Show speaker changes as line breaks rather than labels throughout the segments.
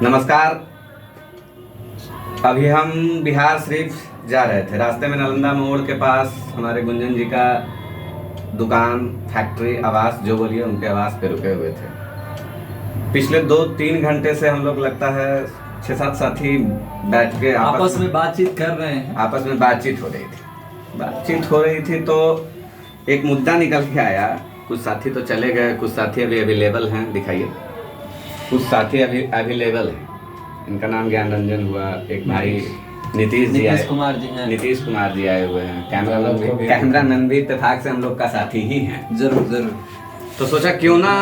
नमस्कार। अभी हम बिहार शरीफ जा रहे थे। रास्ते में नालंदा मोड़ के पास हमारे गुंजन जी का दुकान, फैक्ट्री, आवास जो बोलिए उनके आवास पे रुके हुए थे। पिछले 2-3 घंटे से हम लोग लगता है 6-7 साथी बैठ के
आपस में बातचीत कर रहे हैं।
आपस में बातचीत हो रही थी तो एक मुद्दा निकल के आया। कुछ साथी तो चले गए, कुछ साथी अभी अवेलेबल हैं। दिखाइए, कुछ साथी अभी अवेलेबल हैं। इनका नाम ज्ञान रंजन हुआ, एक भाई नीतीश कुमार जी आए हुए हैं। कैमरामैन भी इत्तेफाक से हम लोग का साथी ही हैं।
जरूर।
तो सोचा क्यों ना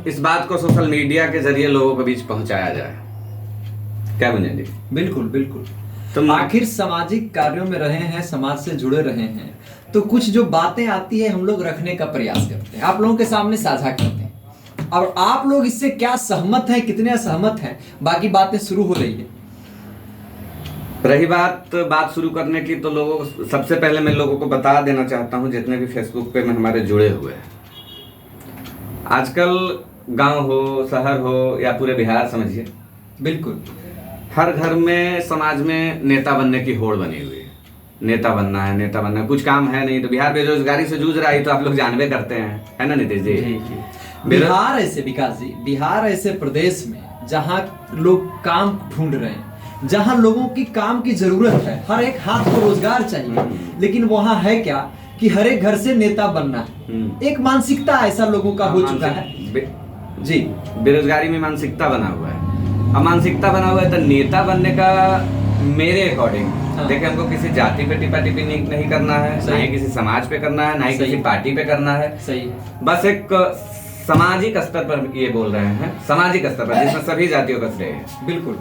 इस बात को सोशल मीडिया के जरिए लोगों के बीच पहुंचाया जाए। क्या गुंजन जी?
बिल्कुल। तो आखिर सामाजिक कार्यों में रहे हैं, समाज से जुड़े रहे हैं, तो कुछ जो बातें आती है हम लोग रखने का प्रयास करते हैं, आप लोगों के सामने साझा करते हैं। और आप लोग इससे क्या सहमत हैं, कितने असहमत हैं, बाकी बातें शुरू हो रही है।
रही बात शुरू करने की, तो लोगों सबसे पहले मैं लोगों को बता देना चाहता हूं, जितने भी फेसबुक पे में हमारे जुड़े हुए हैं, आजकल गांव हो, शहर हो या पूरे बिहार समझिए,
बिल्कुल
हर घर में, समाज में नेता बनने की होड़ बनी हुई है। नेता बनना है, कुछ काम है नहीं। तो बिहार बेरोजगारी से जूझ रहा है, तो आप लोग जानबे करते हैं, है ना नीतीश जी?
बिहार ऐसे विकास जी, बिहार ऐसे प्रदेश में जहां लोग काम ढूंढ रहे हैं, जहां लोगों की काम की जरूरत है, हर एक हाथ को रोजगार चाहिए, लेकिन वहां है क्या कि हर एक घर से नेता बनना है। एक मानसिकता ऐसा लोगों का हो चुका है जी।
बेरोजगारी में मानसिकता बना हुआ है। अब मानसिकता बना हुआ है तो नेता बनने का मेरे अकॉर्डिंग देखिए, हमको किसी जाति पे टिपा टिप्पी नहीं करना है, ना ही किसी समाज पे करना है, ना ही किसी पार्टी पे करना है।
सही।
बस एक सामाजिक स्तर पर ये बोल रहे हैं, सामाजिक स्तर पर जिसमें सभी जातियों का श्रेय है।
बिल्कुल।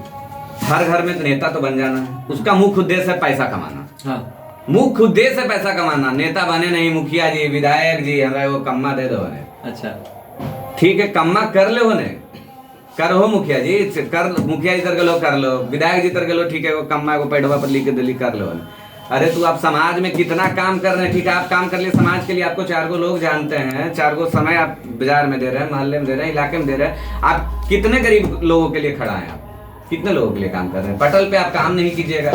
हर घर में तो नेता तो बन जाना है, उसका मुख्य उद्देश्य है पैसा कमाना।
हाँ।
मुख्य उद्देश्य है पैसा कमाना। नेता बने नहीं, मुखिया जी, विधायक जी, हमें वो कम्मा दे दो।
अच्छा
ठीक है, कम्मा कर ले होने, करो मुखिया जी, मुखिया जी तरह लो कर लो, विधायक जी तरह लो, ठीक है, वो कम्मा को पैडवा पर लिख के दिल्ली कर लो। अरे तू आप समाज में कितना काम कर रहे हैं, ठीक है, आप काम कर लिए समाज के लिए, आपको 4 लोग जानते हैं, 4 समय आप बाजार में दे रहे हैं, मोहल्ले में दे रहे हैं, इलाके में दे रहे हैं। आप कितने गरीब लोगों के लिए खड़ा है? आप कितने लोगों के लिए काम कर रहे हैं? पटल पे आप काम नहीं कीजिएगा,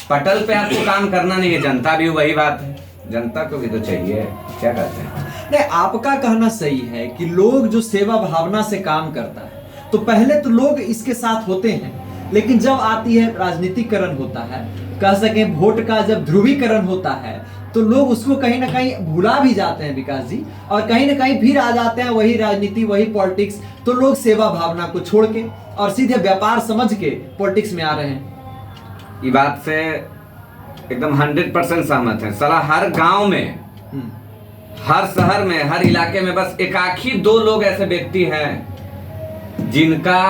पटल पे आपको काम करना नहीं है। जनता भी वही बात है, जनता को भी तो चाहिए। क्या कहते हैं?
नहीं, आपका कहना सही है कि लोग जो सेवा भावना से काम करता है, तो पहले तो लोग इसके साथ होते हैं, लेकिन जब आती है राजनीतिकरण होता है, कह सके वोट का जब ध्रुवीकरण होता है, तो लोग उसको कहीं ना कहीं भुला भी जाते हैं विकास जी, और कहीं ना कहीं फिर आ जाते हैं वही राजनीति, वही पॉलिटिक्स। तो लोग सेवा भावना को छोड़ के और सीधे व्यापार समझ के पॉलिटिक्स में आ रहे हैं।
ये बात से एकदम 100% सहमत है। साला हर गांव में, हर शहर में, हर इलाके में बस एकाकी 2 लोग ऐसे व्यक्ति हैं जिनका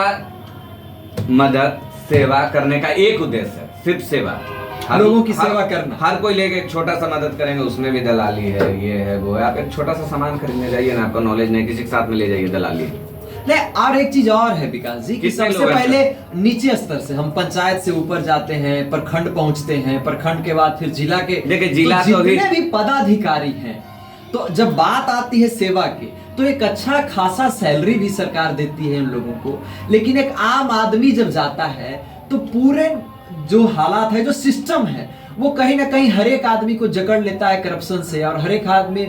मदद, सेवा करने का एक उद्देश्य है, सिर्फ सेवा।
लोगों की सेवा करना।
हर कोई लेके एक छोटा सा मदद करेंगे, उसमें भी दलाली है, ये है, वो है। आप एक छोटा सा सामान खरीदने जाइए ना, आपका नॉलेज नहीं, किसी के साथ में ले जाइए दलाली।
नहीं, और एक चीज और है विकास जी कि सबसे पहले नीचे स्तर से हम पंचायत से ऊपर जाते हैं, प्रखंड पहुंचते हैं, प्रखंड के बाद फिर जिला के।
देखिए, जिला
तो जितने भी पदाधिकारी हैं, तो जब बात आती है सेवा की, तो एक अच्छा खासा सैलरी भी सरकार देती है उन लोगों को। लेकिन एक आम आदमी जब जाता है, तो पूरे जो हालात है, जो सिस्टम है, वो कहीं ना कहीं हर एक आदमी को जकड़ लेता है करप्शन से, और हर एक आदमी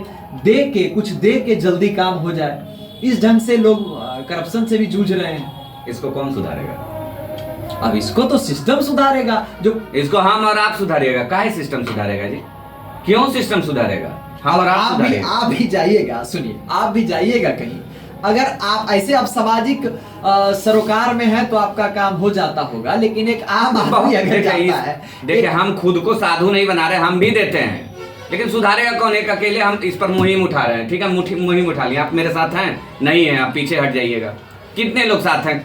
कुछ दे के जल्दी काम हो जाए, इस ढंग से लोग करप्शन से भी जूझ रहे हैं।
इसको कौन सुधारेगा?
अब इसको तो सिस्टम सुधारेगा। जो
इसको हम और आप सुधारिएगा। काहे सिस्टम सुधारेगा जी? क्यों सिस्टम सुधारेगा? हम और आप
भी जाइएगा, सुनिए, आप भी जाइएगा कहीं। अगर आप ऐसे अब सामाजिक सरोकार में है तो आपका काम हो जाता होगा, लेकिन एक आम आदमी अगर जाता है,
देखिए, हम खुद को साधु नहीं बना रहे, हम भी देते हैं, लेकिन सुधारेगा कौन? एक अकेले हम इस पर मुहिम उठा रहे हैं। ठीक है, मुहिम उठा लिया। आप मेरे साथ हैं? नहीं है, आप पीछे हट जाइएगा। कितने लोग साथ हैं?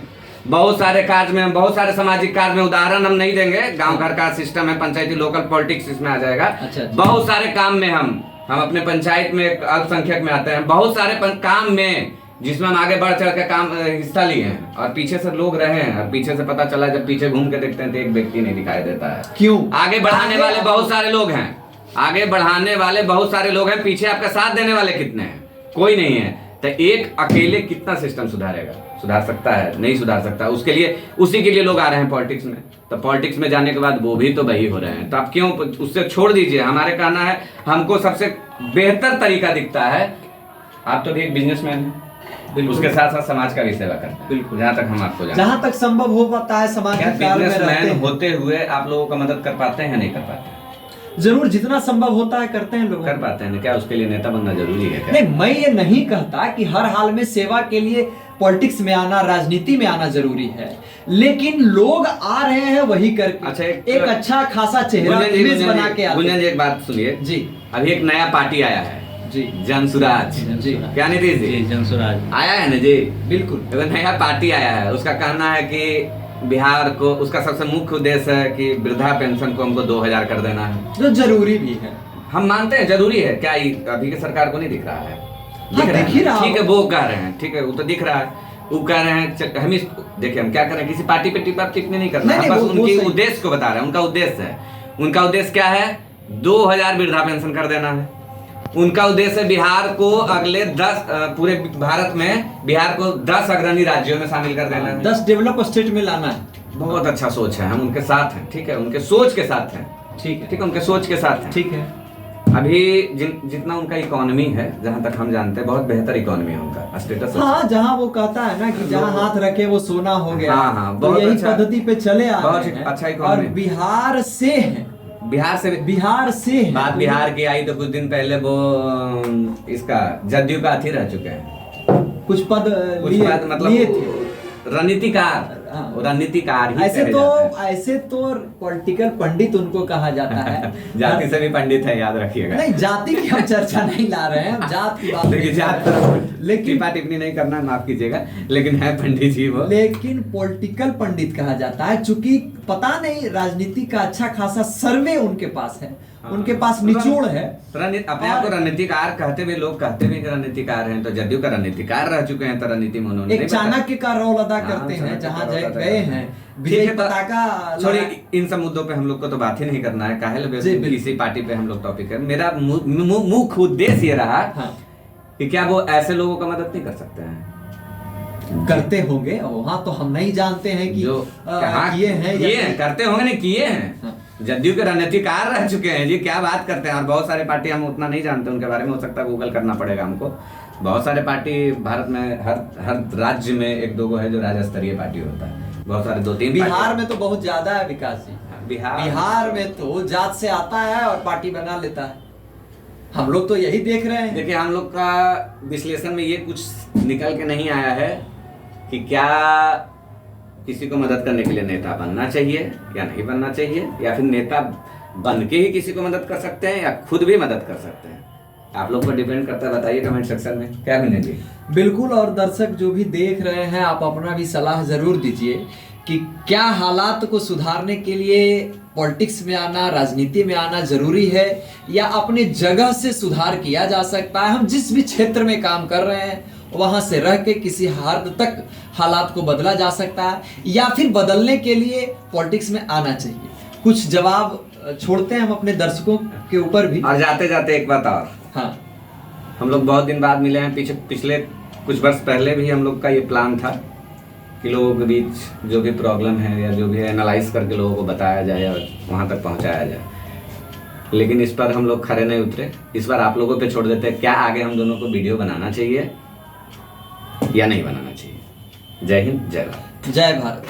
बहुत सारे कार्य में, बहुत सारे सामाजिक कार्य में, उदाहरण हम नहीं देंगे, गांव घर का सिस्टम है, पंचायती लोकल पॉलिटिक्स इसमें आ जाएगा।
अच्छा।
बहुत सारे काम में हम अपने पंचायत में अल्पसंख्यक में आते हैं, बहुत सारे काम में जिसमें हम आगे बढ़ चढ़ के काम हिस्सा लिए हैं, और पीछे से लोग रहे हैं, और पीछे से पता चला जब पीछे घूम के देखते हैं तो एक व्यक्ति नहीं दिखाई देता है।
क्यों?
आगे बढ़ाने वाले बहुत सारे लोग हैं, आगे बढ़ाने वाले बहुत सारे लोग हैं, पीछे आपका साथ देने वाले कितने हैं? कोई नहीं है। तो एक अकेले कितना सिस्टम सुधारेगा? सुधार सकता है? नहीं सुधार सकता। उसके लिए उसी के लिए लोग आ रहे हैं पॉलिटिक्स में। तो पॉलिटिक्स में जाने के बाद वो भी तो वही हो रहे हैं, तो आप क्यों उससे छोड़ दीजिए। हमारे कहना है हमको सबसे बेहतर तरीका दिखता है, आप तो भी एक बिजनेसमैन हैं, उसके साथ साथ समाज का भी सेवा करते हैं।
बिल्कुल,
जहाँ तक हम आपको जानते
जहाँ तक संभव हो पाता है समाज
हैं।
के कार्य में रहते
बिजनेसमैन
हैं।
होते हुए आप लोगों का मदद कर पाते हैं, नहीं कर पाते?
जरूर, जितना संभव होता है करते हैं लोग।
कर पाते हैं। क्या उसके लिए नेता बनना जरूरी है क्या?
नहीं, मैं ये नहीं कहता कि हर हाल में सेवा के लिए पॉलिटिक्स में आना, राजनीति में आना जरूरी है, लेकिन लोग आ रहे हैं वही करके।
अच्छा,
एक अच्छा खासा चेहरा इमेज बना के आते
गुंजन जी एक बात सुनिए
जी।
अभी एक नया पार्टी आया है
जी,
जनसुराज
जी।
क्या नीतीश जी?
जनसुराज
आया है ना जी?
बिल्कुल।
एक नया पार्टी आया है, उसका कहना है कि बिहार को, उसका सबसे मुख्य उद्देश्य है कि वृद्धा पेंशन को हमको 2000 कर देना है,
जो जरूरी भी है।
हम मानते हैं जरूरी है। क्या अभी की सरकार को नहीं दिख रहा है?
दिख ही रहा
ठीक है,
है।
वो कह रहे हैं, ठीक है, वो तो दिख रहा है। वो कह रहे हैं हम इस, देखिए हम क्या कर रहे हैं, किसी पार्टी पे टिप्पणी नहीं करना है, बस उनकी उद्देश्य को बता रहे हैं। उनका उद्देश्य है, उनका उद्देश्य क्या है? 2000 वृद्धा पेंशन कर देना है। उनका उद्देश्य है बिहार को अगले 10 पूरे भारत में बिहार को 10 अग्रणी राज्यों में शामिल कर देना है,
10 डेवलप स्टेट में लाना है।
बहुत अच्छा सोच है, हम उनके साथ हैं, ठीक है, उनके सोच के साथ हैं,
ठीक है,
ठीक है, उनके सोच के साथ हैं,
ठीक है।
अभी जितना उनका इकोनॉमी है, जहां तक हम जानते हैं, बहुत बेहतर इकोनॉमी है उनका स्टेटस।
हाँ, जहाँ वो कहता है ना कि जहाँ हाथ रखे वो सोना हो गया।
हाँ, हाँ,
तो
बहुत
यही
अच्छा,
पद्धति पे चले आ
बहुत
रहे हैं।
अच्छा
और
इकोनॉमी।
बिहार से है,
बिहार से बात बिहार की आई तो कुछ दिन पहले वो इसका जदयू का अथी रह चुके हैं,
कुछ पद
कुछ
लिए
बात मतलब
लिए थे।
रणनीतिकार,
हाँ।
वो रणनीतिकार ही
ऐसे
कहे
तो
जाते हैं।
ऐसे तो पॉलिटिकल पंडित उनको कहा जाता है।
जाति से भी पंडित है, याद रखिएगा।
नहीं, जाति की हम चर्चा नहीं ला रहे हैं, हम जात की बात
देखिए,
नहीं
जात
कर रहे हैं। लेकिन
टिप्पा टिप्पणी नहीं करना, माफ कीजिएगा, लेकिन है पंडित जी वो।
लेकिन पॉलिटिकल पंडित कहा जाता है, चूंकि पता नहीं राजनीति का अच्छा खासा सर्वे उनके पास है, उनके पास निचोड़ है।
अपने आप को रणनीतिकार कहते हुए लोग कहते भी रणनीतिकार हैं, तो जदयू का रणनीतिकार रह चुके हैं, तो रणनीति में उन्होंने
एक चाणक्य का रोल अदा करते हैं, जहाँ गए हैं विजय पताका।
छोड़िए, इन सब मुद्दों पे हम लोग को तो बात ही नहीं करना है, काहे किसी पार्टी पे हम लोग टॉपिक है। मेरा मुख्य उद्देश्य ये रहा कि क्या वो ऐसे लोगों का मदद नहीं कर सकते हैं?
करते होंगे, वहाँ तो हम नहीं जानते हैं कि
जो
किए हैं या नहीं।
करते होंगे, नहीं किए हैं। जदयू के रणनीतिकार रह चुके हैं जी, क्या बात करते हैं। और बहुत सारे पार्टी हम उतना नहीं जानते उनके बारे में, हो सकता है गूगल करना पड़ेगा हमको। बहुत सारे पार्टी भारत में हर राज्य में 1-2 है जो राज्य स्तरीय पार्टी होता है, बहुत सारे 2-3।
बिहार में तो बहुत ज्यादा है विकास जी। बिहार में तो जात से आता है और पार्टी बना लेता है। हम लोग तो यही देख रहे हैं।
देखिए, हम लोग का विश्लेषण में ये कुछ निकल के नहीं आया है कि क्या किसी को मदद करने के लिए नेता बनना चाहिए या नहीं बनना चाहिए, या फिर नेता बन के ही किसी को मदद कर सकते हैं या खुद भी मदद कर सकते हैं। आप लोग पर डिपेंड करता है, बताइए कमेंट सेक्शन में। क्या विनय जी?
बिल्कुल, और दर्शक जो भी देख रहे हैं, आप अपना भी सलाह जरूर दीजिए कि क्या हालात को सुधारने के लिए पॉलिटिक्स में आना, राजनीति में आना जरूरी है, या अपने जगह से सुधार किया जा सकता है। हम जिस भी क्षेत्र में काम कर रहे हैं वहां से रह के किसी हद तक हालात को बदला जा सकता है, या फिर बदलने के लिए पॉलिटिक्स में आना चाहिए। कुछ जवाब छोड़ते हैं हम अपने दर्शकों के ऊपर भी।
और जाते जाते एक बात और,
हाँ,
हम लोग बहुत दिन बाद मिले हैं। पिछले कुछ वर्ष पहले भी हम लोग का ये प्लान था कि लोगों के बीच जो भी प्रॉब्लम है या जो भी है एनालाइज करके लोगों को बताया जाए और वहाँ तक पहुँचाया जाए, लेकिन इस पर हम लोग खरे नहीं उतरे। इस बार आप लोगों पे छोड़ देते हैं, क्या आगे हम दोनों को वीडियो बनाना चाहिए या नहीं बनाना चाहिए। जय हिंद, जय भारत।
जय भारत।